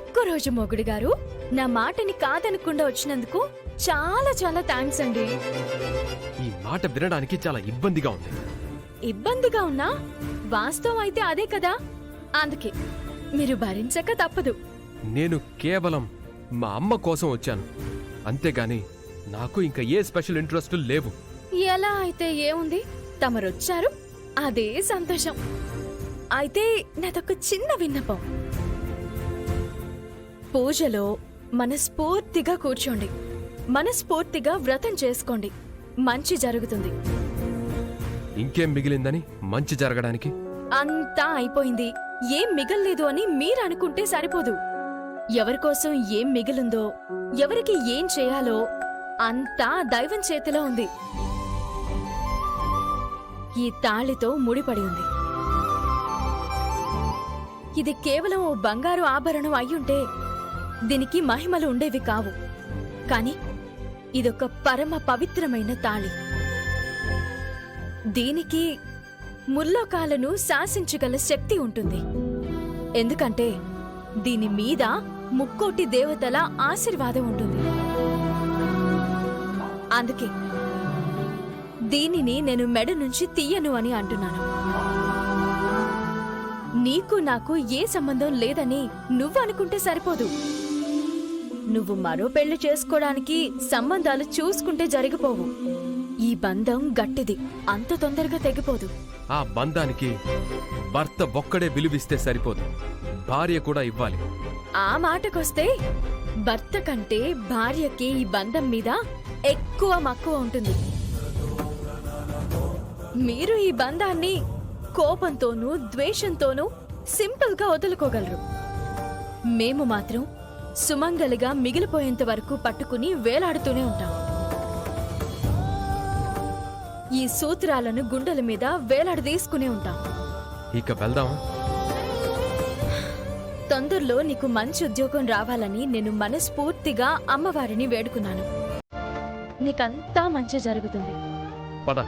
ఒక్కరోజు మొగుడు గారు నా మాటని కాదనకుండా వచ్చినందుకు చాలా చాలా థ్యాంక్స్ అండి. ఈ మాట వినడానికి చాలా ఇబ్బందిగా ఉంది. ఇబ్బందిగా ఉన్నా వాస్తవం అయితే అదే కదా, అందుకే మీరు భరించక తప్పదు. నేను కేవలం మా అమ్మ కోసం వచ్చాను, అంతేగాని నాకు ఇంకా ఏ స్పెషల్ ఇంట్రెస్ట్ లేవు. ఎలా అయితే ఏముంది, తమరొచ్చారు అదే సంతోషం. అయితే నాదొక చిన్న విన్నపం. పూజలో మనస్ఫూర్తిగా కూర్చోండి, మనస్ఫూర్తిగా వ్రతం చేసుకోండి, మంచి జరుగుతుంది. ఇంకేం మిగిలిందని మంచి జరగడానికి? అంతా అయిపోయింది, ఏం మిగల్లేదు అని మీరనుకుంటే సరిపోదు. ఎవరికోసం ఏం మిగిలిందో, ఎవరికి ఏం చేయాలో అంతా దైవం చేతిలో ఉంది. ఈ తాళితో ముడిపడి ఉంది. ఇది కేవలం ఓ బంగారు ఆభరణం అయ్యుంటే దీనికి మహిమలు ఉండేవి కావు. కాని ఇదొక పరమ పవిత్రమైన తాళి. దీనికి ముల్లోకాలను శాసించగల శక్తి ఉంటుంది. ఎందుకంటే దీని మీద ముక్కోటి దేవతల ఆశీర్వాదం ఉంటుంది. అందుకే దీనిని నేను మెడ నుంచి తీయను అని అంటున్నాను. నీకు నాకు ఏ సంబంధం లేదని నువ్వు అనుకుంటే సరిపోదు. నువ్వు మరో పెళ్లి చేసుకోవడానికి సంబంధాలు చూసుకుంటే జరిగిపోవు. ఈ బంధం గట్టిది, అంత తొందరగా తెగిపోదు. ఆ బంధానికి భర్త ఒక్కడే విలువిస్తే సరిపోదు, భార్య కూడా ఇవ్వాలి. ఆ మాటకొస్తే భర్త కంటే భార్యకి ఈ బంధం మీద ఎక్కువ మక్కువ ఉంటుంది. మీరు ఈ బంధాన్ని కోపంతోనూ ద్వేషంతోనూ సింపుల్ గా వదులుకోగలరు. మేము మాత్రం సుమంగలిగా మిగిలిపోయేంత వరకు పట్టుకుని వేలాడుతూనే ఉంటాం. ఈ సూత్రాలను గుండెల మీద వేలాడదీసుకునే ఉంటాం. ఇక వెళ్దాం. తొందరలో నీకు మంచి ఉద్యోగం రావాలని నేను మనస్ఫూర్తిగా అమ్మవారిని వేడుకున్నాను. నీకంతా మంచి జరుగుతుంది. పద.